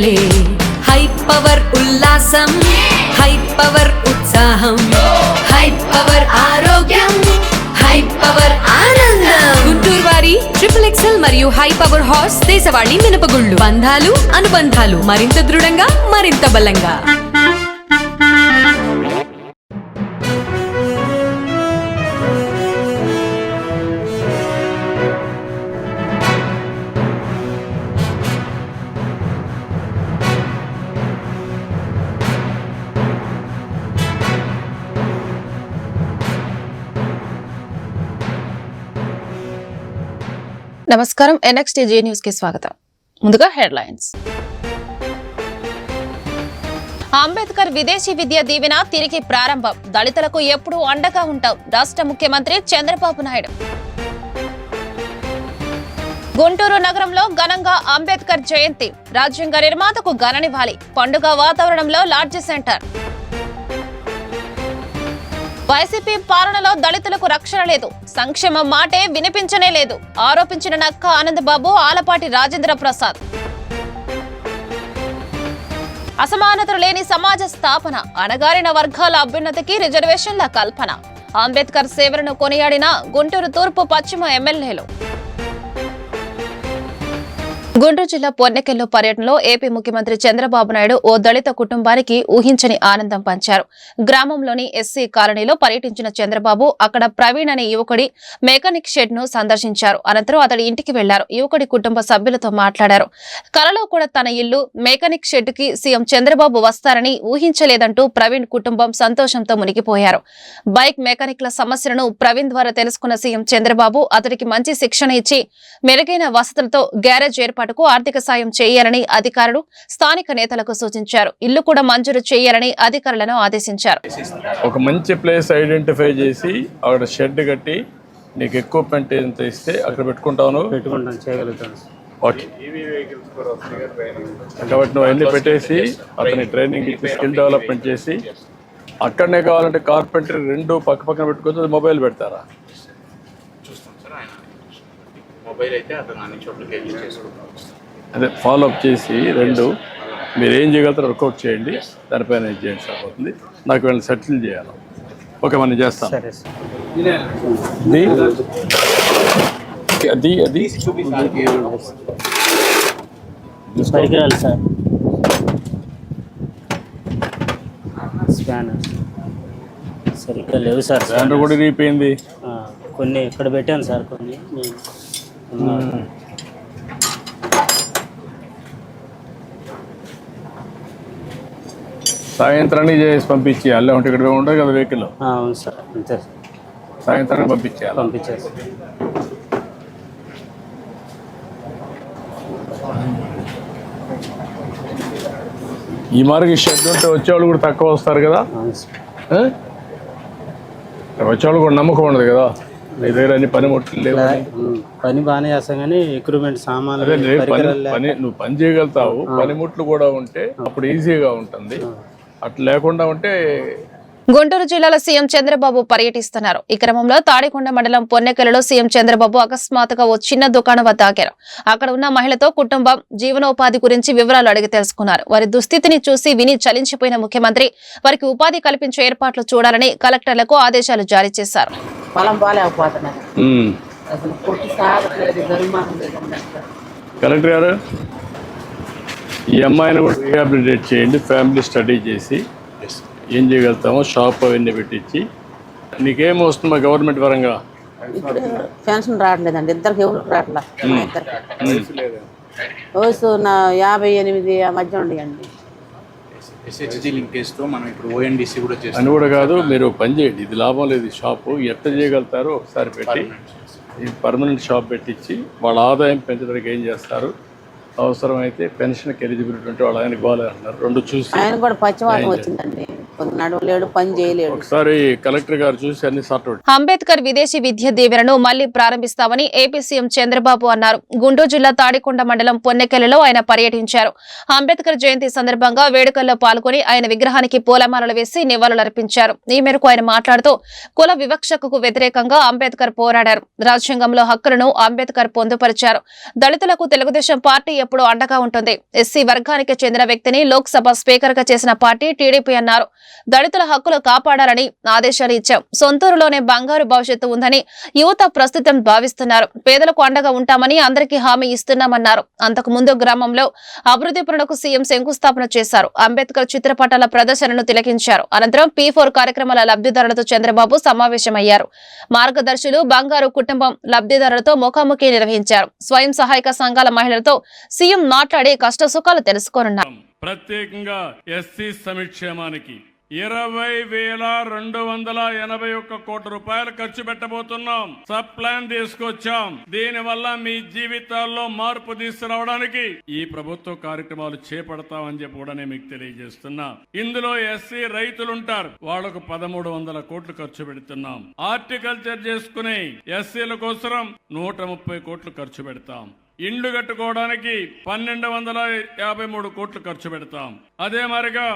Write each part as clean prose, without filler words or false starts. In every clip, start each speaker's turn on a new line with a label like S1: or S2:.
S1: పండగలే. High power ఉల్లాసం, high power ఉత్సాహం, high power ఆరోగ్యం, హై పవర్ ఆనందం. గుంటూరు వారి XXL మరియు హై పవర్ హార్స్ దేశవాళీ మినపగుళ్ళు. బంధాలు అనుబంధాలు మరింత దృఢంగా, మరింత బలంగా.
S2: నమస్కారం, NXTG న్యూస్ కి స్వాగతం. ముందుగా హెడ్లైన్స్. అంబేద్కర్ విదేశీ విద్య దీవెన తిరిగి ప్రారంభం. దళితులకు ఎప్పుడూ అండగా ఉంటాం రాష్ట్ర ముఖ్యమంత్రి చంద్రబాబు నాయుడు. గుంటూరు నగరంలో ఘనంగా అంబేద్కర్ జయంతి. రాజ్యాంగ నిర్మాతకు ఘననివ్వాలి. పండుగ వాతావరణంలో లాడ్జి సెంటర్. వైసీపీ పాలనలో దళితులకు రక్షణ లేదు, సంక్షేమ మాటే వినిపించనే లేదు ఆరోపించిన నక్క ఆనందబాబు, ఆలపాటి రాజేంద్ర ప్రసాద్. అసమానతలు లేని సమాజ స్థాపన, అణగారిన వర్గాల అభ్యున్నతికి రిజర్వేషన్ల కల్పన. అంబేద్కర్ సేవలను కొనియాడిన గుంటూరు తూర్పు పశ్చిమ ఎమ్మెల్యేలు. గుంటూరు జిల్లా పొన్నెకెల్లో పర్యటనలో ఏపీ ముఖ్యమంత్రి చంద్రబాబు నాయుడు ఓ దళిత కుటుంబానికి ఊహించని ఆనందం పంచారు. గ్రామంలోని ఎస్సీ కాలనీలో పర్యటించిన చంద్రబాబు అక్కడ ప్రవీణ్ అనే యువకుడి మెకానిక్ షెడ్ ను సందర్శించారు. అనంతరం అతడి ఇంటికి వెళ్లారు. యువకుడి కుటుంబ సభ్యులతో మాట్లాడారు. కలలో కూడా తన ఇల్లు మెకానిక్ షెడ్ కి సీఎం చంద్రబాబు వస్తారని ఊహించలేదంటూ ప్రవీణ్ కుటుంబం సంతోషంతో మునిగిపోయారు. బైక్ మెకానిక్ల సమస్యలను ప్రవీణ్ ద్వారా తెలుసుకున్న సీఎం చంద్రబాబు అతడికి మంచి శిక్షణ ఇచ్చి మెరుగైన వసతులతో గ్యారేజ్ ఏర్పాటుకు ఆర్థిక సాయం చేయాలని అధికారులు స్థానిక నేతలకు సూచించారు. ఇల్లు కూడా మంజూరు చేయాలని అధికారులను ఆదేశించారు.
S3: ఒక మంచి ప్లేస్ ఐడెంటిఫై చేసి అక్కడ షెడ్ కట్టి నీకు ఎక్విప్మెంట్ ఎంత ఇస్తే అక్కడ పెట్టుకుంటాను ఓకే. కాబట్టి నువ్వు అన్ని పెట్టేసి అతని ట్రైనింగ్ ఇచ్చి స్కిల్ డెవలప్మెంట్ చేసి అక్కడనే కావాలంటే కార్పెంటరీ రెండు పక్క పక్కన పెట్టుకోవచ్చు. మొబైల్ పెడతారా? అదే ఫాలోఅప్ చేసి రెండు మీరు ఏం చేయగలుగుతారో వర్కౌట్ చేయండి, దానిపైన ఏం చేయండి సరిపోతుంది. నాకు వీళ్ళని సెటిల్ చేయాలి. ఓకే, మనం చేస్తాం. అది అది
S4: పరికరాలు సార్, స్పానర్ సరిగ్గా లేవు సార్.
S3: స్పానర్ కూడా ఇరిగిపోయింది.
S4: కొన్ని ఇక్కడ పెట్టాను సార్, కొన్ని
S3: సాయంత్రాన్ని చేసి పంపించి అల్లే ఉంటే ఇక్కడ ఉంటుంది కదా వెహికల్.
S4: అవును సార్, అంతే
S3: సాయంత్రాన్ని పంపించారు.
S4: పంపించారు.
S3: ఈ మార్గం షెడ్ ఉంటే వచ్చేవాళ్ళు కూడా తక్కువ వస్తారు కదా. వచ్చేవాళ్ళు కూడా నమ్మకం ఉండదు కదా, నీ దగ్గర అన్ని పనిముట్లు లేవు.
S4: పని బాగానే చేస్తాం కానీ ఎక్విప్మెంట్ సామాన్లు
S3: నువ్వు పని చేయగలుగుతావు, పనిముట్లు కూడా ఉంటే అప్పుడు ఈజీగా ఉంటుంది. అట్లా లేకుండా ఉంటే.
S2: గుంటూరు జిల్లాలో సీఎం చంద్రబాబు పర్యటిస్తున్నారు. ఈ క్రమంలో తాడికొండ మండలం పొన్నెకెలలో సీఎం చంద్రబాబు అకస్మాత్తుగా ఓ చిన్న దుకాణం వద్ద ఆగారు. అక్కడ ఉన్న మహిళతో కుటుంబం జీవనోపాధి గురించి వివరాలు అడిగి తెలుసుకున్నారు. వారి దుస్థితిని చూసి విని చలించిపోయిన ముఖ్యమంత్రి వారికి ఉపాధి కల్పించే ఏర్పాట్లు చూడాలని కలెక్టర్లకు ఆదేశాలు జారీ చేశారు.
S3: కలెక్టర్ గారు, ఈ అమ్మాయిని కూడా రీహాబిలిటేట్ చేయండి. ఫ్యామిలీ స్టడీ చేసి ఏం చేయగలుగుతామో షాప్ అవన్నీ పెట్టించి. నీకేం వస్తుందా గవర్నమెంట్ పరంగా?
S5: పెన్షన్ రావట్లేదండి, ఇద్దరికి ఎవరు రావట్లా. వయసు నా 58 మధ్య ఉండేయండి.
S3: అని కూడా కాదు, మీరు పని చేయండి. ఇది లాభం లేదు. ఈ షాపు ఎట్లా చేయగలుగుతారో ఒకసారి పెట్టి పర్మనెంట్ షాప్ పెట్టించి వాళ్ళ ఆదాయం పెంచడానికి ఏం చేస్తారు. అవసరమైతే పెన్షన్కి ఎలిజిబిలిటీ ఉంటే వాళ్ళు ఆయనకు బాగాలే అంటున్నారు. రెండు చూసి
S5: ఆయన కూడా పచ్చివాతం వచ్చిందండి. నడవలేడు, పని చేయలేడు.
S3: ఒకసారి కలెక్టర్ గారు చూసి అన్ని సార్ట్ అవుట్.
S2: అంబేద్కర్ విదేశీ విద్య దీవెనను మళ్లీ ప్రారంభిస్తామని ఏపీ సీఎం చంద్రబాబు అన్నారు. గుంటూరు జిల్లా తాడికొండ మండలం పొన్నెకెలలో ఆయన పర్యటించారు. అంబేద్కర్ జయంతి సందర్భంగా వేడుకల్లో పాల్గొని ఆయన విగ్రహానికి పూలమాలలు వేసి నివాళులర్పించారు. ఈ మేరకు ఆయన మాట్లాడుతూ కుల వివక్షకు వ్యతిరేకంగా అంబేద్కర్ పోరాడారు. రాజ్యాంగంలో హక్కులను అంబేద్కర్ పొందుపరిచారు. దళితులకు తెలుగుదేశం పార్టీ ఎప్పుడూ అండగా ఉంటుంది. ఎస్సీ వర్గానికి చెందిన వ్యక్తిని లోక్సభ స్పీకర్ గా చేసిన పార్టీ టీడీపీ అన్నారు. దళితుల హక్కులు కాపాడాలని ఆదేశాలు ఇచ్చాం. సొంతూరులోనే బంగారు భవిష్యత్తు ఉందని యువత ప్రస్తుతం భావిస్తున్నారు. పేదలకు అండగా ఉంటామని అందరికీ హామీ ఇస్తున్నామన్నారు. అంతకు ముందు గ్రామంలో అభివృద్ధి పనులకు సీఎం శంకుస్థాపన చేశారు. అంబేద్కర్ చిత్రపటాల ప్రదర్శనను తిలకించారు. అనంతరం P4 కార్యక్రమాల లబ్ధిదారులతో చంద్రబాబు సమావేశమయ్యారు. మార్గదర్శులు బంగారు కుటుంబం లబ్ధిదారులతో ముఖాముఖి నిర్వహించారు. స్వయం సహాయక సంఘాల మహిళలతో సీఎం మాట్లాడి కష్టసుఖాలు తెలుసుకోనున్నారు.
S3: ప్రత్యేకంగా ఎస్సీ సంక్షేమానికి 20,281 కోట్ల రూపాయలు ఖర్చు పెట్టబోతున్నాం. సబ్ ప్లాన్ తీసుకొచ్చాం. దీని వల్ల మీ జీవితాల్లో మార్పు తీసుకురావడానికి ఈ ప్రభుత్వ కార్యక్రమాలు చేపడతామని చెప్పి కూడా నేను మీకు తెలియజేస్తున్నా. ఇందులో ఎస్సీ రైతులు ఉంటారు, వాళ్లకు 1,300 కోట్లు ఖర్చు పెడుతున్నాం. హార్టికల్చర్ చేసుకునే ఎస్సీల కోసం 130 కోట్లు ఖర్చు పెడతాం. ఇండ్లు కట్టుకోవడానికి 1,253 కోట్లు ఖర్చు పెడతాం. అదే మరిగా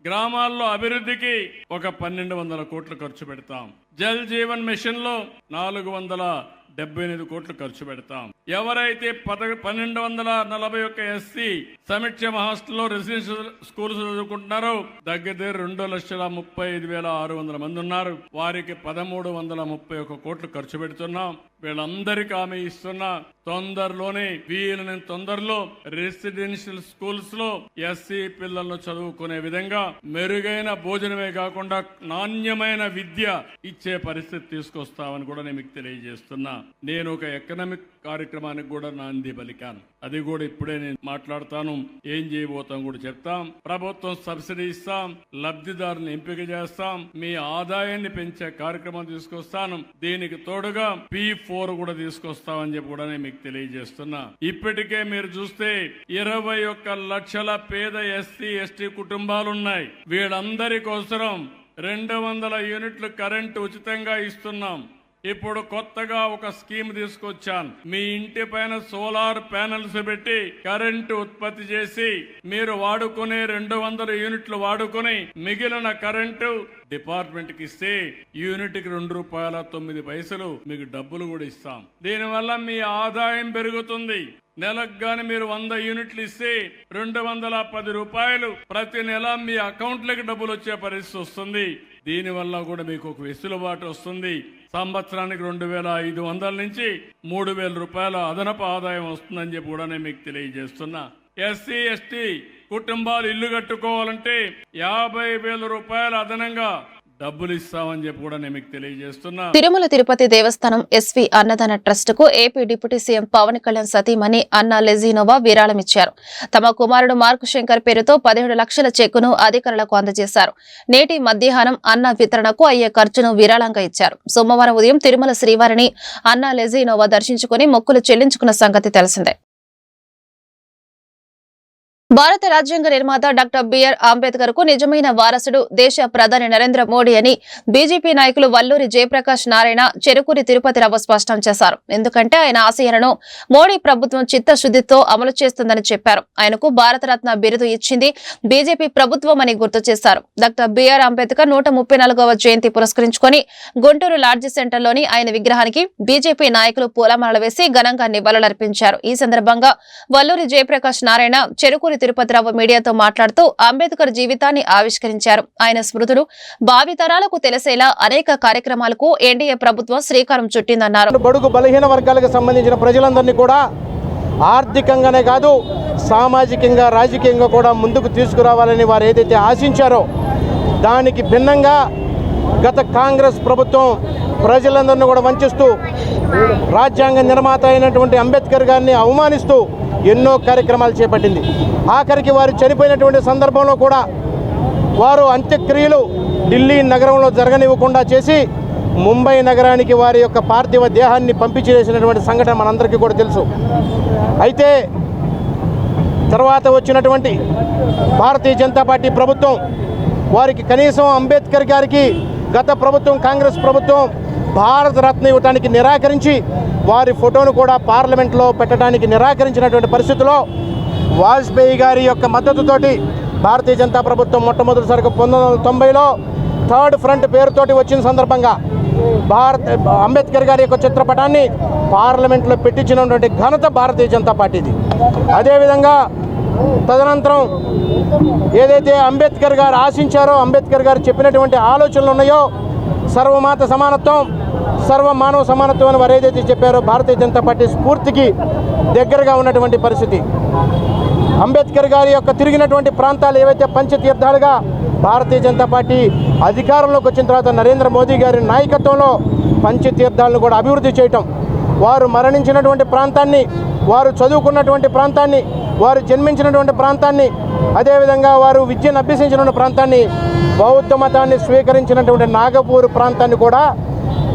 S3: గ్రామాల్లో అభివృద్ధికి ఒక 1,200 కోట్లు ఖర్చు పెడతాం. జల్ జీవన్ మిషన్ లో 478 కోట్లు ఖర్చు పెడతాం. ఎవరైతే 1,241 ఎస్సీ సంక్షేమ హాస్టల్లో రెసిడెన్షియల్ స్కూల్స్ చదువుకుంటున్నారో దగ్గర 2,35,600 మంది ఉన్నారు. వారికి 1,331 కోట్లు ఖర్చు పెడుతున్నాం. వీళ్ళందరికీ హామీ ఇస్తున్నా. తొందరలోనే వీళ్ళని తొందరలో రెసిడెన్షియల్ స్కూల్స్ లో ఎస్సీ పిల్లలను చదువుకునే విధంగా మెరుగైన భోజనమే కాకుండా నాణ్యమైన విద్య ఇచ్చే పరిస్థితి తీసుకొస్తామని కూడా నేను మీకు తెలియజేస్తున్నా. నేను ఒక ఎకనామిక్ కార్యక్రమానికి కూడా నాంది పలికాను. అది కూడా ఇప్పుడే నేను మాట్లాడతాను. ఏం చేయబోతాం కూడా చెప్తాం. ప్రభుత్వం సబ్సిడీ ఇస్తాం, లబ్ధిదారులను ఎంపిక చేస్తాం, మీ ఆదాయాన్ని పెంచే కార్యక్రమం తీసుకొస్తాను. దీనికి తోడుగా P4 కూడా తీసుకొస్తామని చెప్పి కూడా నేను మీకు తెలియజేస్తున్నా. ఇప్పటికే మీరు చూస్తే 21 లక్షల పేద ఎస్సీ ఎస్టీ కుటుంబాలున్నాయి. వీళ్ళందరి కోసం 200 యూనిట్లు కరెంటు ఉచితంగా ఇస్తున్నాం. ఇప్పుడు కొత్తగా ఒక స్కీమ్ తీసుకొచ్చాను. మీ ఇంటి పైన సోలార్ ప్యానెల్స్ పెట్టి కరెంటు ఉత్పత్తి చేసి మీరు వాడుకునే 200 యూనిట్లు వాడుకుని మిగిలిన కరెంటు డిపార్ట్మెంట్ కి ఇస్తే యూనిట్ కి ₹2.09 మీకు డబ్బులు కూడా ఇస్తాం. దీనివల్ల మీ ఆదాయం పెరుగుతుంది. నెలకు గాని మీరు 100 యూనిట్లు ఇస్తే ₹210 ప్రతి నెల మీ అకౌంట్లకి డబ్బులు వచ్చే పరిస్థితి వస్తుంది. దీనివల్ల కూడా మీకు ఒక వెసులుబాటు వస్తుంది. సంవత్సరానికి 2,500 నుంచి ₹3,000 అదనపు ఆదాయం వస్తుందని చెప్పి కూడా నేను మీకు తెలియజేస్తున్నా. ఎస్సీ ఎస్టీ కుటుంబాలు ఇల్లు కట్టుకోవాలంటే ₹50,000 అదనంగా డబ్బులు ఇస్తామని చెప్పి కూడా నేను మీకు తెలియజేస్తున్నా.
S2: తిరుమల తిరుపతి దేవస్థానం ఎస్వి అన్నదాన ట్రస్ట్ కు AP deputy CM Pawan Kalyan సతీమణి అన్నా లెజినోవా విరాళమిచ్చారు. తమ కుమారుడు మార్క్ శంకర్ పేరుతో 17 లక్షల చెక్కును అధికారులకు అందజేశారు. నేటి మధ్యాహ్నం అన్న వితరణకు అయ్యే ఖర్చును విరాళంగా ఇచ్చారు. సోమవారం ఉదయం తిరుమల శ్రీవారిని అన్నా లెజినోవా దర్శించుకుని మొక్కులు చెల్లించుకున్న సంగతి తెలిసిందే. భారత రాజ్యాంగ నిర్మాత డాక్టర్ బిఆర్ అంబేద్కర్ కు నిజమైన వారసుడు దేశ ప్రధాని నరేంద్ర మోడీ అని బీజేపీ నాయకులు వల్లూరి జయప్రకాష్ నారాయణ, చెరుకూరి తిరుపతిరావు స్పష్టం చేశారు. ఎందుకంటే ఆయన ఆశయాలను మోడీ ప్రభుత్వం చిత్తశుద్ధితో అమలు చేస్తుందని చెప్పారు. ఆయనకు భారతరత్న బిరుదు ఇచ్చింది బీజేపీ ప్రభుత్వం అని గుర్తు చేశారు. డాక్టర్ బిఆర్ అంబేద్కర్ 134వ జయంతి పురస్కరించుకొని గుంటూరు లాడ్జి సెంటర్లోని ఆయన విగ్రహానికి బీజేపీ నాయకులు పూలమాలలు వేసి ఘనంగా నివాళులర్పించారు. ఈ సందర్భంగా వల్లూరి జయప్రకాష్ నారాయణ, చెరుకూరి తిరుపతిరావు మీడియాతో మాట్లాడుతూ అంబేద్కర్ జీవితాన్ని ఆవిష్కరించారు. ఆయన స్మృతులు భావితరాలకు తెలిసేలా అనేక కార్యక్రమాలకు ఎన్డీఏ ప్రభుత్వం శ్రీకారం చుట్టిందన్నారు.
S6: బడుగు బలహీన వర్గాలకు సంబంధించిన ప్రజలందరినీ కూడా ఆర్థికంగానే కాదు సామాజికంగా రాజకీయంగా కూడా ముందుకు తీసుకురావాలని వారు ఏదైతే ఆశించారో దానికి భిన్నంగా గత కాంగ్రెస్ ప్రభుత్వం ప్రజలందరినీ కూడా వంచిస్తూ రాజ్యాంగ నిర్మాత అయినటువంటి అంబేద్కర్ గారిని అవమానిస్తూ ఎన్నో కార్యక్రమాలు చేపట్టింది. ఆఖరికి వారు చనిపోయినటువంటి సందర్భంలో కూడా వారు అంత్యక్రియలు ఢిల్లీ నగరంలో జరగనివ్వకుండా చేసి ముంబై నగరానికి వారి యొక్క పార్థివ దేహాన్ని పంపించేసినటువంటి సంఘటన మనందరికీ కూడా తెలుసు. అయితే తర్వాత వచ్చినటువంటి భారతీయ జనతా పార్టీ ప్రభుత్వం వారికి కనీసం అంబేద్కర్ గారికి గత ప్రభుత్వం కాంగ్రెస్ ప్రభుత్వం భారతరత్న ఇవ్వడానికి నిరాకరించి వారి ఫోటోను కూడా పార్లమెంట్లో పెట్టడానికి నిరాకరించినటువంటి పరిస్థితుల్లో వాజ్పేయి గారి యొక్క మద్దతుతోటి భారతీయ జనతా ప్రభుత్వం మొట్టమొదటిసారిగా 1990లో థర్డ్ ఫ్రంట్ పేరుతోటి వచ్చిన సందర్భంగా అంబేద్కర్ గారి యొక్క చిత్రపటాన్ని పార్లమెంట్లో పెట్టించినటువంటి ఘనత భారతీయ జనతా పార్టీది. అదేవిధంగా తదనంతరం ఏదైతే అంబేద్కర్ గారు ఆశించారో, అంబేద్కర్ గారు చెప్పినటువంటి ఆలోచనలు ఉన్నాయో, సర్వమాత సమానత్వం, సర్వ మానవ సమానత్వం అని వారు ఏదైతే చెప్పారో భారతీయ జనతా పార్టీ స్ఫూర్తికి దగ్గరగా ఉన్నటువంటి పరిస్థితి. అంబేద్కర్ గారి యొక్క తిరిగినటువంటి ప్రాంతాలు ఏవైతే పంచతీర్థాలుగా భారతీయ జనతా పార్టీ అధికారంలోకి వచ్చిన తర్వాత నరేంద్ర మోదీ గారి నాయకత్వంలో పంచతీర్థాలను కూడా అభివృద్ధి చేయటం, వారు మరణించినటువంటి ప్రాంతాన్ని, వారు చదువుకున్నటువంటి ప్రాంతాన్ని, వారు జన్మించినటువంటి ప్రాంతాన్ని, అదేవిధంగా వారు విద్యను అభ్యసించినటువంటి ప్రాంతాన్ని, బౌద్ధ మతాన్ని స్వీకరించినటువంటి నాగపూర్ ప్రాంతాన్ని కూడా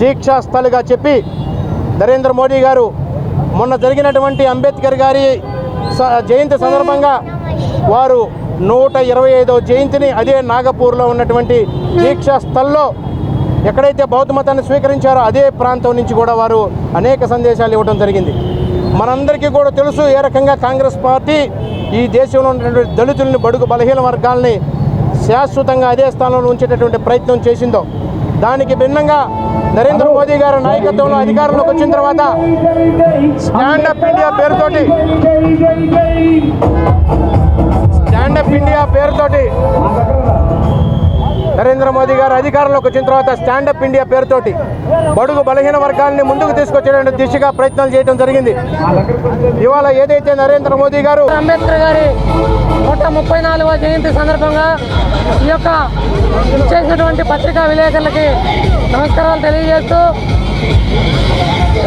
S6: దీక్షాస్థలుగా చెప్పి నరేంద్ర మోడీ గారు మొన్న జరిగినటువంటి అంబేద్కర్ గారి జయంతి సందర్భంగా వారు 125వ జయంతిని అదే నాగపూర్లో ఉన్నటువంటి దీక్షాస్థల్లో ఎక్కడైతే బౌద్ధ మతాన్ని స్వీకరించారో అదే ప్రాంతం నుంచి కూడా వారు అనేక సందేశాలు ఇవ్వడం జరిగింది. మనందరికీ కూడా తెలుసు ఏ రకంగా కాంగ్రెస్ పార్టీ ఈ దేశంలో ఉన్నటువంటి దళితుల్ని, బడుగు బలహీన వర్గాల్ని శాశ్వతంగా అదే స్థానంలో ఉంచేటటువంటి ప్రయత్నం చేసిందో. దానికి భిన్నంగా నరేంద్ర మోదీ గారి నాయకత్వంలో అధికారంలోకి వచ్చిన తర్వాత స్టాండప్ ఇండియా పేరుతోటి నరేంద్ర మోదీ గారు అధికారంలోకి వచ్చిన తర్వాత స్టాండప్ ఇండియా పేరుతోటి బడుగు బలహీన వర్గాన్ని ముందుకు తీసుకొచ్చే దిశగా ప్రయత్నాలు చేయడం జరిగింది. ఇవాళ ఏదైతే నరేంద్ర మోదీ గారు
S7: అంబేద్కర్ గారి 134వ జయంతి సందర్భంగా ఈ యొక్క చేసినటువంటి పత్రికా విలేకరులకి నమస్కారాలు తెలియజేస్తూ,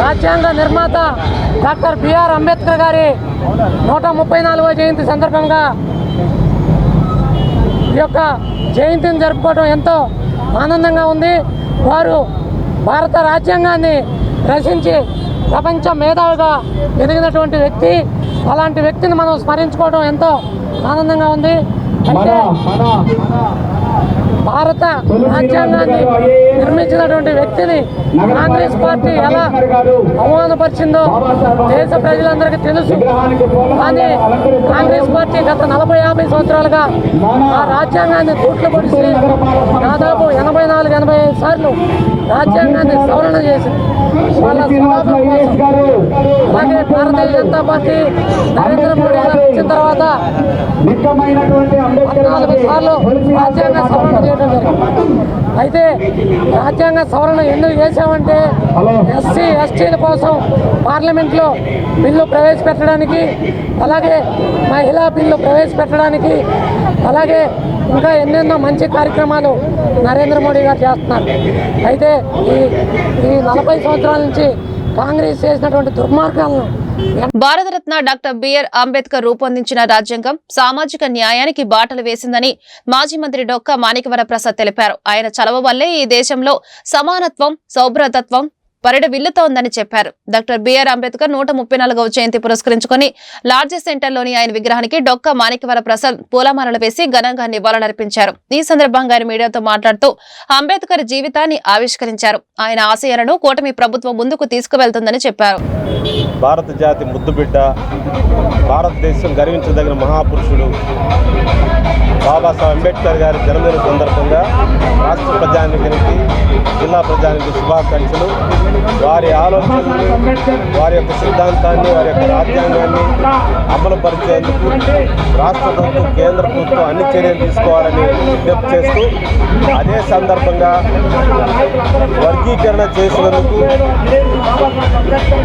S7: రాజ్యాంగ నిర్మాత డాక్టర్ బిఆర్ అంబేద్కర్ గారి 134వ జయంతి సందర్భంగా ఈ యొక్క జయంతిని జరుపుకోవడం ఎంతో ఆనందంగా ఉంది. వారు భారత రాజ్యాంగాన్ని రచించి ప్రపంచ మేధావిగా ఎదిగినటువంటి వ్యక్తి. అలాంటి వ్యక్తిని మనం స్మరించుకోవడం ఎంతో ఆనందంగా ఉంది. అయితే భారత రాజ్యాంగాన్ని నిర్మించినటువంటి వ్యక్తిని కాంగ్రెస్ పార్టీ ఎలా అవమానపరిచిందో దేశ ప్రజలందరికీ తెలుసు. కానీ కాంగ్రెస్ పార్టీ గత 40-50 సంవత్సరాలుగా ఆ రాజ్యాంగాన్ని తూట్లు పొడిచి దాదాపు 84-85 సార్లు రాజ్యాంగాన్ని సవరణ చేసింది. వాళ్ళ స్వలాభం కోసం. అలాగే భారతీయ జనతా పార్టీ నరేంద్ర మోడీ గారు వచ్చిన తర్వాత 14 సార్లు రాజ్యాంగ సవరణ చేయడం జరిగింది. అయితే రాజ్యాంగ సవరణ ఎందుకు చేశామంటే ఎస్సీ ఎస్టీల కోసం పార్లమెంట్లో బిల్లు ప్రవేశపెట్టడానికి, అలాగే మహిళా బిల్లు ప్రవేశపెట్టడానికి, అలాగే ఇంకా ఎన్నెన్నో మంచి కార్యక్రమాలు నరేంద్ర మోడీ గారు చేస్తున్నారు. అయితే ఈ 40 సంవత్సరాల నుంచి కాంగ్రెస్ చేసినటువంటి దుర్మార్గాలను
S2: భారతరత్న డాక్టర్ బిఆర్ అంబేద్కర్ రూపొందించిన రాజ్యాంగం సామాజిక న్యాయానికి బాటలు వేసిందని మాజీ మంత్రి డొక్కా మాణిక్యవర ప్రసాద్ తెలిపారు. ఆయన చలవ వల్లే ఈ దేశంలో సమానత్వం, సౌభ్రతత్వం పరిడవిల్లుతోందని చెప్పారు. డాక్టర్ బిఆర్ అంబేద్కర్ 134వ జయంతి పురస్కరించుకుని లార్జీ సెంటర్లోని ఆయన విగ్రహానికి డొక్కా మాణిక్యవర ప్రసాద్ పూలమాలలు వేసి ఘనంగా నివాళులర్పించారు. ఈ సందర్భంగా ఆయన మీడియాతో మాట్లాడుతూ అంబేద్కర్ జీవితాన్ని ఆవిష్కరించారు. ఆయన ఆశయాలను కూటమి ప్రభుత్వం ముందుకు తీసుకువెళ్తుందని చెప్పారు.
S8: భారత జాతి ముద్దుబిడ్డ, భారతదేశం గర్వించదగిన మహాపురుషుడు బాబాసాహెబ్ అంబేద్కర్ గారి జన్మదిన సందర్భంగా రాష్ట్ర ప్రజానికానికి, జిల్లా ప్రజానికి శుభాకాంక్షలు. వారి ఆలోచనలు, వారి యొక్క సిద్ధాంతాన్ని, వారి యొక్క రాజ్యాంగాన్ని అమలు పరిచేందుకు రాష్ట్ర ప్రభుత్వం, కేంద్ర ప్రభుత్వం అన్ని చర్యలు తీసుకోవాలని విజ్ఞప్తి చేస్తూ, అదే సందర్భంగా వర్గీకరణ చేసినందుకు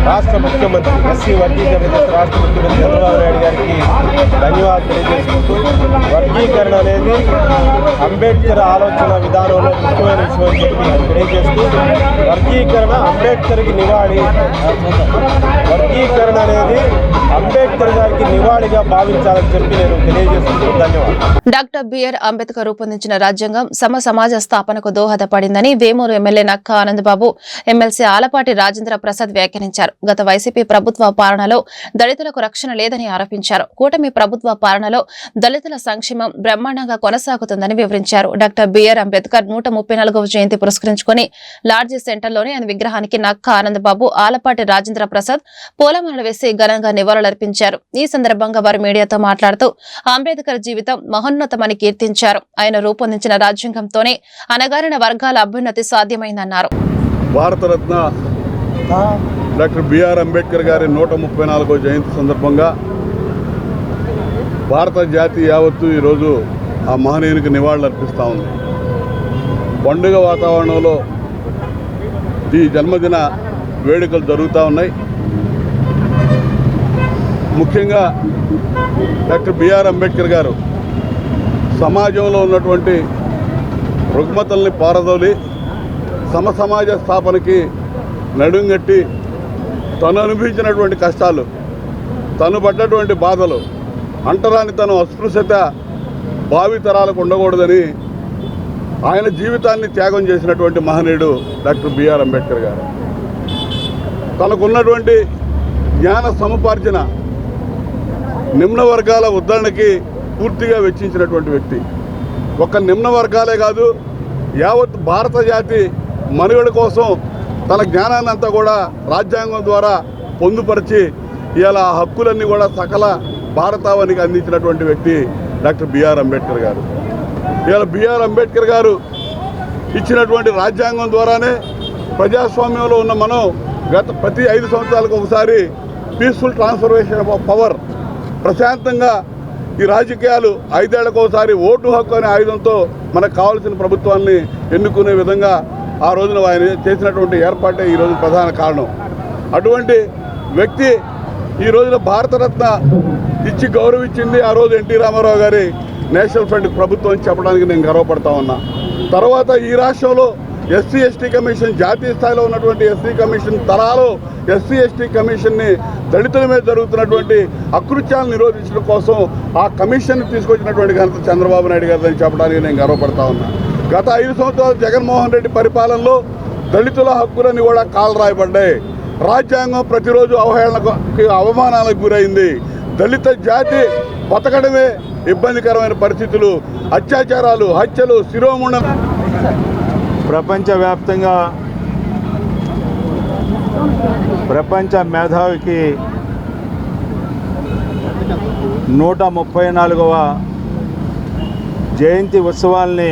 S8: రాష్ట్ర ముఖ్యమంత్రి ఎస్సీ వర్గీకరణ రాష్ట్ర ముఖ్యమంత్రి చంద్రబాబు నాయుడు గారికి ధన్యవాదాలు తెలియజేసుకుంటూ, వర్గీకరణ అనేది అంబేద్కర్ ఆలోచన విధానంలో ముఖ్యమైన విషయం అని చెప్పి తెలియజేస్తూ, వర్గీకరణ అంబేద్కర్కి నివాళి, వర్గీకరణ అనేది అంబేద్కర్ గారికి నివాళిగా భావించాలని చెప్పి నేను తెలియజేస్తున్నాను. ధన్యవాదాలు.
S2: డాక్టర్ బిఆర్ అంబేద్కర్ రూపొందించిన రాజ్యాంగం సమాజ స్థాపనకు దోహదపడిందని వేమూరు ఎమ్మెల్యే నక్కా ఆనందబాబు, ఎమ్మెల్సీ ఆలపాటి రాజేంద్ర రాజేంద్ర ప్రసాద్ వ్యాఖ్యానించారు. గత వైసీపీ ప్రభుత్వ పాలనలో దళితులకు రక్షణ లేదని ఆరోపించారు. కూటమి ప్రభుత్వ పాలనలో దళితుల సంక్షేమం బ్రహ్మాండంగా కొనసాగుతుందని వివరించారు. డాక్టర్ బిఆర్ అంబేద్కర్ 134వ జయంతి పురస్కరించుకుని లాడ్జీ సెంటర్లోని ఆయన విగ్రహానికి నక్క ఆనందబాబు, ఆలపాటి రాజేంద్ర ప్రసాద్ పూలమాలలు వేసి ఘనంగా నివాళులర్పించారు. ఈ సందర్భంగా వారు మీడియాతో మాట్లాడుతూ అంబేద్కర్ జీవితం మహోన్నతమని కీర్తించారు. ఆయన రూపొందించిన రాజ్యాంగంతోనే అణగారిన వర్గాల అభ్యున్నతి సాధ్యమైందన్నారు.
S9: భారతరత్న డాక్టర్ బిఆర్ అంబేద్కర్ గారి 134వ జయంతి సందర్భంగా భారత జాతి యావత్తు ఈరోజు ఆ మహనీయునికి నివాళులు అర్పిస్తూ ఉంది. పండుగ వాతావరణంలో ఈ జన్మదిన వేడుకలు జరుగుతూ ఉన్నాయి. ముఖ్యంగా డాక్టర్ బిఆర్ అంబేద్కర్ గారు సమాజంలో ఉన్నటువంటి రుగ్మతల్ని పారదోలి సమసమాజ స్థాపనకి నడుంగట్టి తను అనుభవించినటువంటి కష్టాలు, తను పడ్డటువంటి బాధలు, అంటరానితనం, అస్పృశ్యత భావితరాలకు ఉండకూడదని ఆయన జీవితాన్ని త్యాగం చేసినటువంటి మహనీయుడు డాక్టర్ బిఆర్ అంబేద్కర్ గారు. తనకున్నటువంటి జ్ఞాన సముపార్జన నిమ్న వర్గాల ఉద్ధరణకి పూర్తిగా వెచ్చించినటువంటి వ్యక్తి. ఒక నిమ్న వర్గాలే కాదు, యావత్ భారత జాతి మనుగడ కోసం తన జ్ఞానాన్ని అంతా కూడా రాజ్యాంగం ద్వారా పొందుపరిచి ఇలా హక్కులన్నీ కూడా సకల భారతావనికి అందించినటువంటి వ్యక్తి డాక్టర్ బిఆర్ అంబేద్కర్ గారు. ఇవాళ బిఆర్ అంబేద్కర్ గారు ఇచ్చినటువంటి రాజ్యాంగం ద్వారానే ప్రజాస్వామ్యంలో ఉన్న మనం ప్రతి 5 సంవత్సరాలకు ఒకసారి పీస్ఫుల్ ట్రాన్స్ఫర్మేషన్ ఆఫ్ పవర్, ప్రశాంతంగా ఈ రాజకీయాలు 5 ఏళ్లకు ఒకసారి ఓటు హక్కు అనే ఆయుధంతో మనకు కావాల్సిన ప్రభుత్వాన్ని ఎన్నుకునే విధంగా ఆ రోజున ఆయన చేసినటువంటి ఏర్పాటే ఈరోజు ప్రధాన కారణం. అటువంటి వ్యక్తి ఈ రోజున భారతరత్న ఇచ్చి గౌరవించింది ఆ రోజు ఎన్టీ రామారావు గారి నేషనల్ ఫ్రంట్ ప్రభుత్వం చెప్పడానికి నేను గర్వపడతా ఉన్నా. తర్వాత ఈ రాష్ట్రంలో ఎస్సీ ఎస్టీ కమిషన్, జాతీయ స్థాయిలో ఉన్నటువంటి ఎస్సీ కమిషన్ తరాలో ఎస్సీ ఎస్టీ కమిషన్ని దళితుల మీద జరుగుతున్నటువంటి అకృత్యాలను నిరోధించడం కోసం ఆ కమిషన్ తీసుకొచ్చినటువంటి ఘనత చంద్రబాబు నాయుడు గారిని చెప్పడానికి నేను గర్వపడతా ఉన్నా. గత 5 సంవత్సరాలు జగన్మోహన్ రెడ్డి పరిపాలనలో దళితుల హక్కులన్నీ కూడా కాలరాయబడ్డాయి. రాజ్యాంగం ప్రతిరోజు అవహేళనకు, అవమానాలకు గురైంది. దళిత జాతి బతకడమే ఇబ్బందికరమైన పరిస్థితులు, అత్యాచారాలు, హత్యలు, శిరోముండ.
S8: ప్రపంచవ్యాప్తంగా ప్రపంచ మేధావికి 134వ జయంతి ఉత్సవాల్ని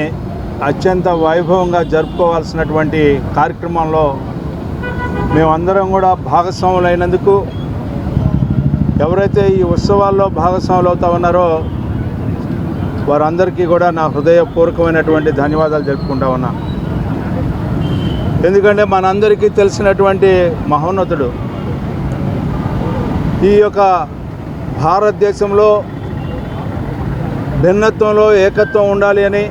S8: అత్యంత వైభవంగా జరుపుకోవాల్సినటువంటి కార్యక్రమంలో మేమందరం కూడా భాగస్వాములైనందుకు, ఎవరైతే ఈ ఉత్సవాల్లో భాగస్వాములు అవుతా ఉన్నారో వారందరికీ కూడా నా హృదయపూర్వకమైనటువంటి ధన్యవాదాలు తెలుపుకుంటా ఉన్నా. ఎందుకంటే మనందరికీ తెలిసినటువంటి మహోన్నతుడు ఈ యొక్క భారతదేశంలో భిన్నత్వంలో ఏకత్వం ఉండాలి అని,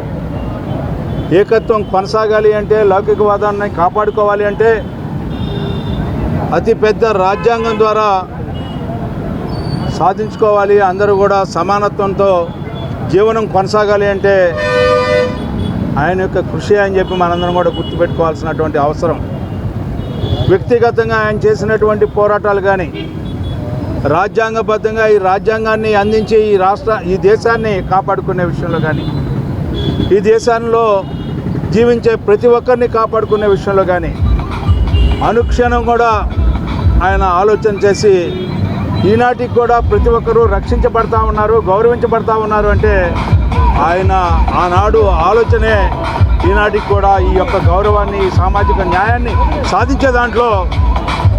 S8: ఏకత్వం కొనసాగాలి అంటే, లౌకికవాదాన్ని కాపాడుకోవాలి అంటే అతి పెద్ద రాజ్యాంగం ద్వారా సాధించుకోవాలి, అందరూ కూడా సమానత్వంతో జీవనం కొనసాగాలి అంటే ఆయన యొక్క కృషి అని చెప్పి మనందరం కూడా గుర్తుపెట్టుకోవాల్సినటువంటి అవసరం. వ్యక్తిగతంగా ఆయన చేసినటువంటి పోరాటాలు కానీ, రాజ్యాంగబద్ధంగా ఈ రాజ్యాంగాన్ని అందించి ఈ దేశాన్ని కాపాడుకునే విషయంలో కానీ, ఈ దేశంలో జీవించే ప్రతి ఒక్కరిని కాపాడుకునే విషయంలో కానీ అనుక్షణం కూడా ఆయన ఆలోచన చేసి ఈనాటికి కూడా ప్రతి ఒక్కరూ రక్షించబడతా ఉన్నారు, గౌరవించబడతా ఉన్నారు అంటే ఆయన ఆనాడు ఆలోచనే ఈనాటికి కూడా ఈ యొక్క గౌరవాన్ని, సామాజిక న్యాయాన్ని సాధించే దాంట్లో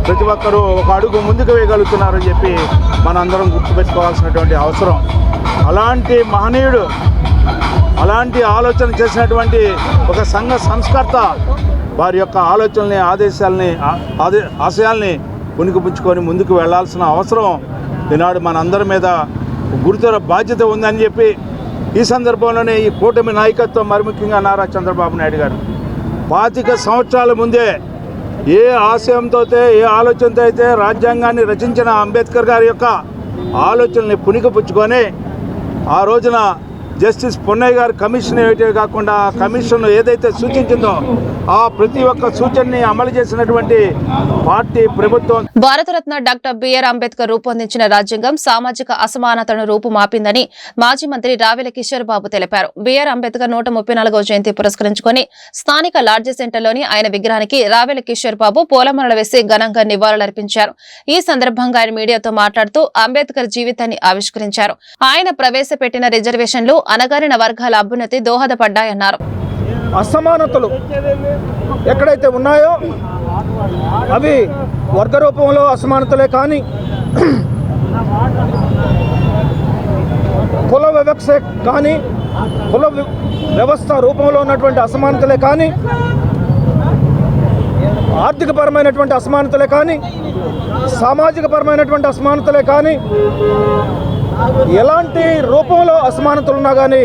S8: ప్రతి ఒక్కరూ ఒక అడుగు ముందుకు వేయగలుగుతున్నారని చెప్పి మనందరం గుర్తుపెట్టుకోవాల్సినటువంటి అవసరం. అలాంటి మహనీయుడు, అలాంటి ఆలోచన చేసినటువంటి ఒక సంఘ సంస్కర్త వారి యొక్క ఆలోచనల్ని, ఆశయాల్ని పుణికిపుచ్చుకొని ముందుకు వెళ్లాల్సిన అవసరం ఈనాడు మనందరి మీద గురుతర బాధ్యత ఉందని చెప్పి ఈ సందర్భంలోనే ఈ కూటమి నాయకత్వం, మరి ముఖ్యంగా నారా చంద్రబాబు నాయుడు గారు 25 సంవత్సరాల ముందే ఏ ఆశయంతో, ఏ ఆలోచనతో అయితే రాజ్యాంగాన్ని రచించిన అంబేద్కర్ గారి యొక్క ఆలోచనల్ని పుణికిపుచ్చుకొని ఆ రోజున
S6: జస్టిస్ పొన్నయ్య గారి కమిషన్ ఏమిటే కాకుండా ఆ కమిషన్ ఏదైతే సూచించిందో ఆ ప్రతి ఒక్క సూచనని అమలు చేసినటువంటి పార్టీ ప్రభుత్వం.
S2: భారతరత్న డాక్టర్ బిఆర్ అంబేద్కర్ రూపొందించిన రాజ్యాంగం సామాజిక అసమానతను రూపుమాపిందని మాజీ మంత్రి రావెల కిషోర్ బాబు తెలిపారు. బిఆర్ అంబేద్కర్ 134వ జయంతి పురస్కరించుకొని స్థానిక లాడ్జీ సెంటర్లోని ఆయన విగ్రహానికి రావెల కిషోర్ బాబు పూలమాలలు వేసి ఘనంగా నివాళులర్పించారు. ఈ సందర్భంగా ఆయన మీడియాతో మాట్లాడుతూ అంబేద్కర్ జీవితాన్ని ఆవిష్కరించారు. ఆయన ప్రవేశపెట్టిన రిజర్వేషన్లు అణగారిన వర్గాల అభ్యున్నతి దోహదపడ్డాయన్నారు.
S6: అసమానతలు ఎక్కడైతే ఉన్నాయో అవి వర్గ రూపంలో అసమానతలే కానీ కుల వివక్ష కానీ కుల వ్యవస్థ రూపంలో ఉన్నటువంటి అసమానతలే కానీ ఆర్థికపరమైనటువంటి అసమానతలే కానీ సామాజికపరమైనటువంటి అసమానతలే కానీ ఎలాంటి రూపంలో అసమానతలు ఉన్నా కానీ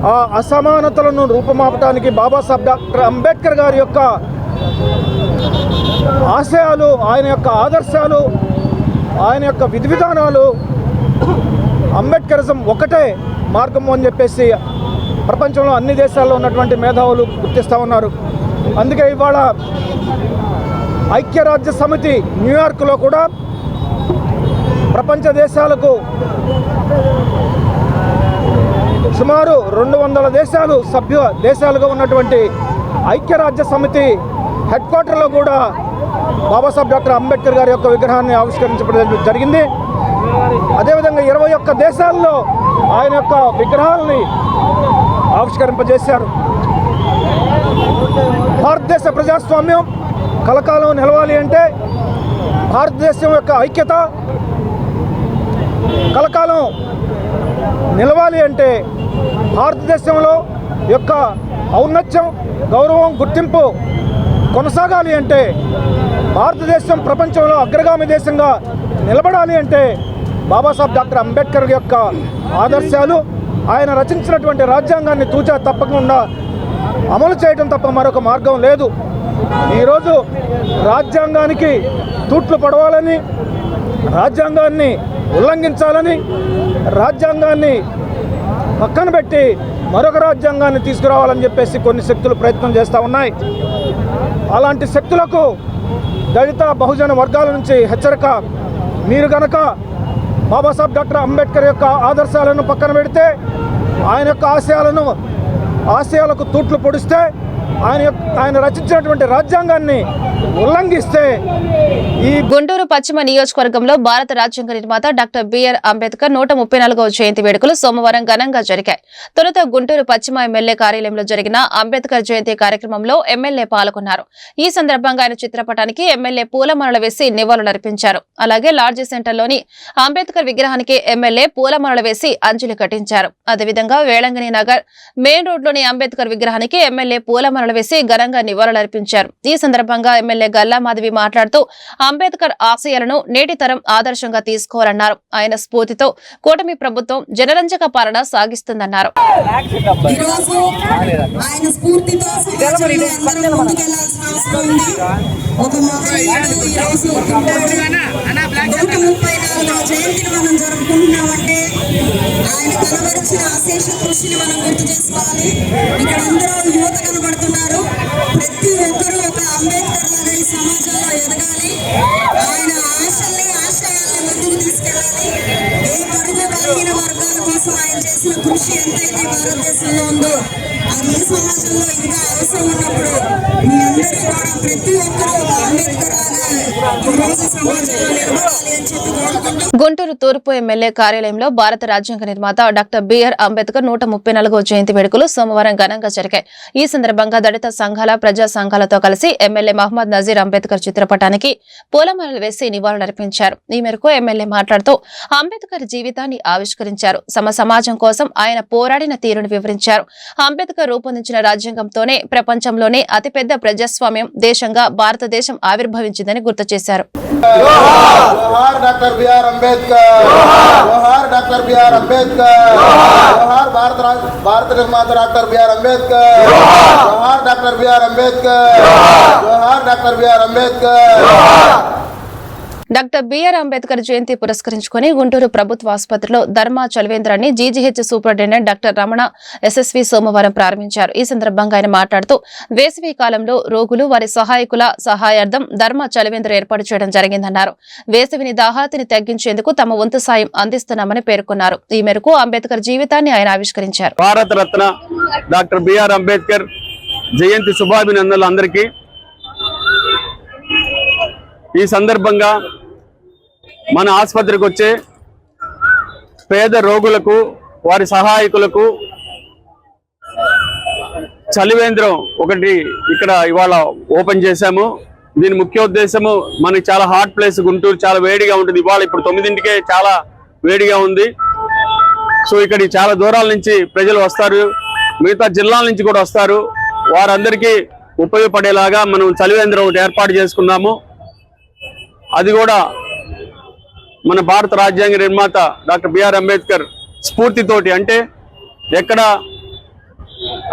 S6: ఆ అసమానతలను రూపుమాపడానికి బాబాసాహెబ్ డాక్టర్ అంబేద్కర్ గారి యొక్క ఆశయాలు, ఆయన యొక్క ఆదర్శాలు, ఆయన యొక్క విధి విధానాలు, అంబేద్కరిజం ఒకటే మార్గము అని చెప్పేసి ప్రపంచంలో అన్ని దేశాల్లో ఉన్నటువంటి మేధావులు గుర్తిస్తూ ఉన్నారు. అందుకే ఇవాళ ఐక్యరాజ్య సమితి న్యూయార్క్లో కూడా ప్రపంచ దేశాలకు సుమారు 200 దేశాలు సభ్య దేశాలుగా ఉన్నటువంటి ఐక్యరాజ్య సమితి హెడ్ క్వార్టర్లో కూడా బాబాసాహెబ్ డాక్టర్ అంబేద్కర్ గారి యొక్క విగ్రహాన్ని ఆవిష్కరించడం జరిగింది. అదేవిధంగా 21 దేశాల్లో ఆయన యొక్క విగ్రహాలని ఆవిష్కరింపజేశారు. భారతదేశ ప్రజాస్వామ్యం కలకాలం నిలవాలి అంటే, భారతదేశం యొక్క ఐక్యత కలకాలం నిలవాలి అంటే, భారతదేశంలో యొక్క ఔన్నత్యం, గౌరవం, గుర్తింపు కొనసాగాలి అంటే, భారతదేశం ప్రపంచంలో అగ్రగామి దేశంగా నిలబడాలి అంటే బాబాసాహెబ్ డాక్టర్ అంబేద్కర్ యొక్క ఆదర్శాలు, ఆయన రచించినటువంటి రాజ్యాంగాన్ని తూచా తప్పకుండా అమలు చేయడం తప్ప మరొక మార్గం లేదు. ఈరోజు రాజ్యాంగానికి తూట్లు పడవాలని, రాజ్యాంగాన్ని ఉల్లంఘించాలని, రాజ్యాంగాన్ని పక్కన పెట్టి మరొక రాజ్యాంగాన్ని తీసుకురావాలని చెప్పేసి కొన్ని శక్తులు ప్రయత్నం చేస్తూ ఉన్నాయి. అలాంటి శక్తులకు దళిత బహుజన వర్గాల నుంచి హెచ్చరిక, మీరు గనక బాబాసాహెబ్ డాక్టర్ అంబేద్కర్ యొక్క ఆదర్శాలను పక్కన పెడితే, ఆయన యొక్క ఆశయాలకు తూట్లు పొడిస్తే, ఆయన రచించినటువంటి రాజ్యాంగాన్ని ఉల్లంఘిస్తే ఈ
S2: గుంటూరు పశ్చిమ నియోజకవర్గంలో భారత రాజ్యాంగ నిర్మాత డాక్టర్ బిఆర్ అంబేద్కర్ 134వ జయంతి వేడుకలు సోమవారం ఘనంగా జరిగాయి. తొలుత గుంటూరు పశ్చిమ ఎమ్మెల్యే కార్యాలయంలో జరిగిన అంబేద్కర్ జయంతి కార్యక్రమంలో ఎమ్మెల్యే పాల్గొన్నారు. ఈ సందర్భంగా ఆయన చిత్రపటానికి ఎమ్మెల్యే పూలమాలలు వేసి నివాళులర్పించారు. అలాగే లాడ్జీ సెంటర్లోని అంబేద్కర్ విగ్రహానికి ఎమ్మెల్యే పూలమాలలు వేసి అంజలి ఘటించారు. అదేవిధంగా వేళంగిని నగర్ మెయిన్ రోడ్లోని అంబేద్కర్ విగ్రహానికి ఎమ్మెల్యే పూలమాలలు వేసి ఘనంగా నివాళులర్పించారు. ఈ సందర్భంగా ఎమ్మెల్యే గల్లా మాధవి మాట్లాడుతూ అంబేద్కర్ ఆశయాలను నేటి తరం ఆదర్శంగా తీసుకోవాలన్నారు. ఆయన స్ఫూర్తితో కూటమి ప్రభుత్వం జనరంజక పాలన సాగిస్తుందన్నారు.
S10: ప్రతి ఒక్కరూ ఒక అంబేద్కర్ లాగా ఈ సమాజంలో ఎదగాలి. ఆయన ఆశయాల్ని ముందుకు తీసుకెళ్ళాలి. ఏ బడుగు బలహీన వర్గాల కోసం ఆయన చేసిన కృషి ఎంతైతే భారతదేశంలో ఉందో అది ఈ సమాజంలో ఇంకా అవసరం ఉన్నప్పుడు మీ అందరూ కూడా ప్రతి ఒక్కరూ ఒక అంబేద్కర్ లాగా ఈ రోజు సమాజంలో నిలబడాలి అని చెప్పి కోరుకుంటున్నాం.
S2: గుంటూరు తూర్పు ఎమ్మెల్యే కార్యాలయంలో భారత రాజ్యాంగ నిర్మాత డాక్టర్ బిఆర్ అంబేద్కర్ 134వ జయంతి వేడుకలు సోమవారం ఘనంగా జరిగాయి. ఈ సందర్భంగా దళిత సంఘాల, ప్రజా సంఘాలతో కలిసి ఎమ్మెల్యే మహమ్మద్ నజీర్ అంబేద్కర్ చిత్రపటానికి పూలమాలలు వేసి నివాళులర్పించారు. ఈ మేరకు ఎమ్మెల్యే మాట్లాడుతూ అంబేద్కర్ జీవితాన్ని ఆవిష్కరించారు. సమాజం కోసం ఆయన పోరాడిన తీరును వివరించారు. అంబేద్కర్ రూపొందించిన రాజ్యాంగంతోనే ప్రపంచంలోనే అతిపెద్ద ప్రజాస్వామ్యం దేశంగా భారతదేశం ఆవిర్భవించిందని గుర్తు చేశారు.
S8: జోహార్ డాక్టర్ బిఆర్ అంబేద్కర్, జోహార్ డాక్టర్ బిఆర్ అంబేద్కర్, జోహార్ భారత నిర్మాత డాక్టర్ బిఆర్ అంబేద్కర్, జోహార్ డాక్టర్ బిఆర్ అంబేద్కర్, జోహార్ doctor BR Ambedkar.
S2: Doctor BR Ambedkar జయంతి పురస్కరించుకుని గుంటూరు ప్రభుత్వ ఆసుపత్రిలో ధర్మా చలవేంద్రాన్ని GGH superintendent doctor Ramana SSV సోమవారం ప్రారంభించారు. ఈ సందర్భంగా ఆయన మాట్లాడుతూ వేసవి కాలంలో రోగులు వారి సహాయకుల సహాయార్థం ధర్మా చలవేంద్ర ఏర్పాటు చేయడం జరిగిందన్నారు. వేసవిని దాహాతిని తగ్గించేందుకు తమ వంతు సాయం అందిస్తున్నామని పేర్కొన్నారు. ఈ మేరకు అంబేద్కర్ జీవితాన్ని ఆయన ఆవిష్కరించారు.
S11: భారత రత్న డాక్టర్ బిఆర్ అంబేద్కర్ జయంతి శుభాభినందనలు అందరికీ. ఈ సందర్భంగా మన ఆసుపత్రికి వచ్చే పేద రోగులకు వారి సహాయకులకు చలివేంద్రం ఒకటి ఇక్కడ ఇవాళ ఓపెన్ చేశాము. దీని ముఖ్య ఉద్దేశము, మనకి చాలా హాట్ ప్లేస్ గుంటూరు, చాలా వేడిగా ఉంటుంది. ఇవాళ ఇప్పుడు 9ంటికే చాలా వేడిగా ఉంది. సో ఇక్కడికి చాలా దూరాల నుంచి ప్రజలు వస్తారు, మిగతా జిల్లాల నుంచి కూడా వస్తారు. వారందరికీ ఉపయోగపడేలాగా మనం చలివేంద్రం ఒకటి ఏర్పాటు చేసుకున్నాము. అది కూడా మన భారత రాజ్యాంగ నిర్మాత డాక్టర్ బిఆర్ అంబేద్కర్ స్ఫూర్తితోటి, అంటే ఎక్కడ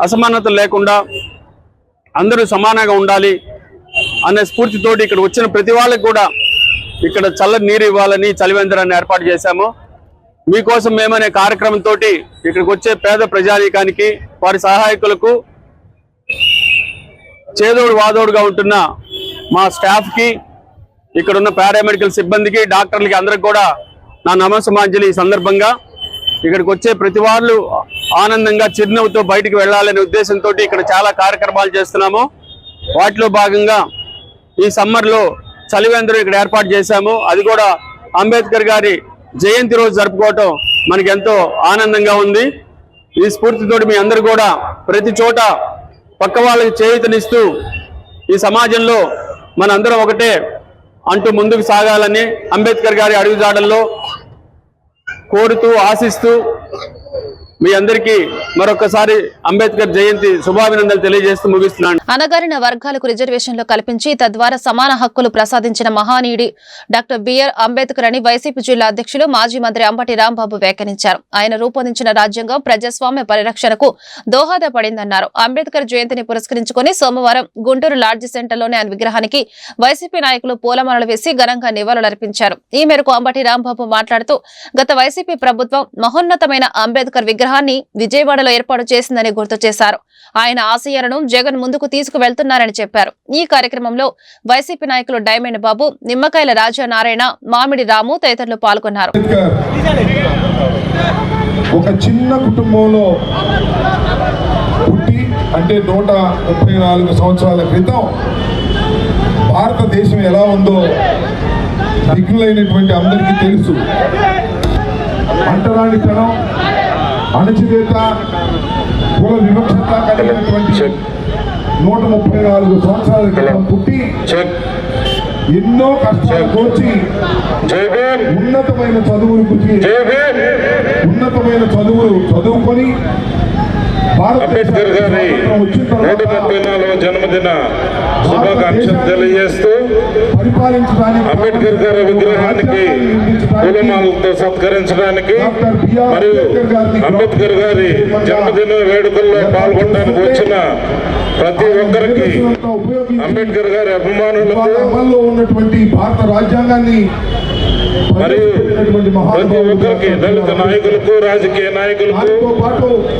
S11: అసమానతలు లేకుండా అందరూ సమానంగా ఉండాలి అనే స్ఫూర్తితోటి ఇక్కడ వచ్చిన ప్రతి వాళ్ళకి కూడా ఇక్కడ చల్లని నీరు ఇవ్వాలని చలివేంద్రాన్ని ఏర్పాటు చేశాము. మీకోసం మేమనే కార్యక్రమంతో ఇక్కడికి వచ్చే పేద ప్రజానీకానికి వారి సహాయకులకు చేదోడు వాదోడుగా ఉంటున్న మా స్టాఫ్కి, ఇక్కడ ఉన్న పారామెడికల్ సిబ్బందికి, డాక్టర్లకి అందరికి కూడా నా నమస్సమాంజలి. ఈ సందర్భంగా ఇక్కడికి వచ్చే ప్రతి వాళ్ళు ఆనందంగా చిరునవ్వుతో బయటికి వెళ్ళాలనే ఉద్దేశంతో ఇక్కడ చాలా కార్యక్రమాలు చేస్తున్నాము. వాటిలో భాగంగా ఈ సమ్మర్లో చలివేంద్రం ఇక్కడ ఏర్పాటు చేశాము. అది కూడా అంబేద్కర్ గారి జయంతి రోజు జరుపుకోవటం మనకి ఎంతో ఆనందంగా ఉంది. ఈ స్ఫూర్తితోటి మీ అందరూ కూడా ప్రతి చోట పక్క వాళ్ళకి చేయూతనిస్తూ ఈ సమాజంలో మనందరం ఒకటే అంటూ ముందుకు సాగాలని అంబేద్కర్ గారి అడుగుజాడల్లో కోరుతూ ఆశిస్తూ మీ అందరికీ మరొకసారి అంబేద్కర్ జయంతి శుభాభినందనలు తెలియజేస్తూ ముగిస్తున్నాను.
S2: అణగారిన వర్గాలకు రిజర్వేషన్లు కల్పించి తద్వారా సమాన హక్కులు ప్రసాదించిన మహానీయుడి డాక్టర్ బిఆర్ అంబేద్కర్ అని వైసీపీ జిల్లా అధ్యక్షులు మాజీ మంత్రి అంబటి రాంబాబు వ్యాఖ్యానించారు. ఆయన రూపొందించిన రాజ్యాంగం ప్రజాస్వామ్య పరిరక్షణకు దోహదపడిందన్నారు. అంబేద్కర్ జయంతిని పురస్కరించుకుని సోమవారం గుంటూరు లాడ్జి సెంటర్లోని ఆయన విగ్రహానికి వైసీపీ నాయకులు పూలమాలలు వేసి ఘనంగా నివాళులర్పించారు. ఈ మేరకు అంబటి రాంబాబు మాట్లాడుతూ గత వైసీపీ ప్రభుత్వం మహోన్నతమైన అంబేద్కర్ విగ్రహాన్ని విజయవాడలో ఏర్పాటు చేసిందని గుర్తు చేశారు. ఆయన ఆశయాలను జగన్ ముందుకు తీసుకువెళ్తున్నారని చెప్పారు. ఈ కార్యక్రమంలో వైసీపీ నాయకులు డైమండ్ బాబు, నిమ్మకాయల రాజా నారాయణ, మామిడి రాము తదితరులు పాల్గొన్నారు.
S12: ఒక చిన్న కుటుంబంలో పుట్టి, అంటే 134 సంవత్సరాల క్రితం భారతదేశం ఎలా ఉందో దిగులైనటువంటి అందరికీ తెలుసు. అంటరానితనం, అణచివేత, కుల వివక్షత కలిగినటువంటి 134 సంవత్సరాల క్రితం పుట్టి ఎన్నో కష్టాలు కోర్చి ఉన్నతమైన చదువులు చదువుకొని
S13: అంబేద్కర్ గారి 134వ జన్మదిన శుభాకాంక్షలు తెలియజేస్తూ అంబేద్కర్ గారి విగ్రహానికి పూలమాలతో సత్కరించడానికి మరియు అంబేద్కర్ గారి జన్మదిన వేడుకల్లో పాల్గొనడానికి వచ్చిన ప్రతి ఒక్కరికి, అంబేద్కర్ గారి అభిమానులకు
S12: ఉన్నటువంటి భారత రాజ్యాంగాన్ని
S13: మరియు ప్రతి ఒక్కరికి, దళిత నాయకులకు, రాజకీయ నాయకులకు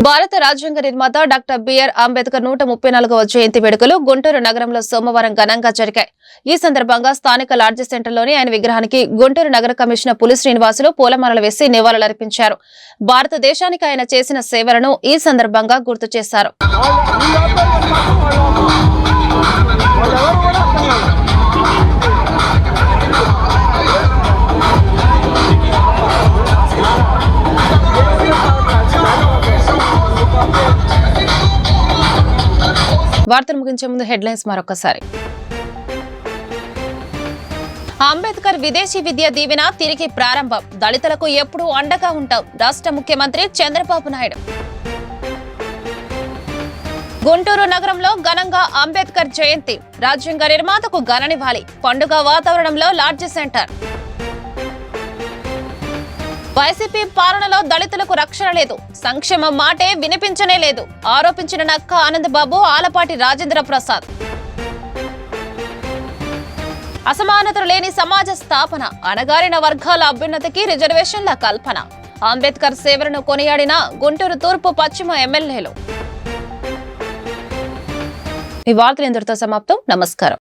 S2: భారత రాజ్యాంగ నిర్మాత డాక్టర్ బిఆర్ అంబేద్కర్ 134వ జయంతి వేడుకలు గుంటూరు నగరంలో సోమవారం ఘనంగా జరిగాయి. ఈ సందర్భంగా స్థానిక లాడ్జి సెంటర్లోని ఆయన విగ్రహానికి గుంటూరు నగర కమిషనర్ పులి శ్రీనివాసులు పూలమాలలు వేసి నివాళులర్పించారు. భారతదేశానికి ఆయన చేసిన సేవలను ఈ సందర్భంగా గుర్తు చేశారు. వార్తలు ముగించే ముందు హెడ్లైన్స్ మరొకసారి. అంబేద్కర్ విదేశీ విద్య దీవెన తిరిగి ప్రారంభం, దళితులకు ఎప్పుడూ అండగా ఉంటాం రాష్ట్ర ముఖ్యమంత్రి చంద్రబాబు నాయుడు. గుంటూరు నగరంలో ఘనంగా అంబేద్కర్ జయంతి, రాజ్యాంగ నిర్మాతకు ఘననివ్వాలి, పండుగ వాతావరణంలో లాడ్జి సెంటర్. వైసీపీ పాలనలో దళితులకు రక్షణ లేదు, సంక్షేమం మాటే వినిపించనే లేదు ఆరోపించిన నక్క ఆనందబాబు, ఆలపాటి రాజేంద్ర ప్రసాద్. అసమానతలు లేని సమాజ స్థాపన, అణగారిన వర్గాల అభ్యున్నతికి రిజర్వేషన్ల కల్పన, అంబేద్కర్ సేవలను కొనియాడిన గుంటూరు తూర్పు పశ్చిమ ఎమ్మెల్యేలు. ఈ వార్తలు ఇంతటితో సమాప్తం. నమస్కారం.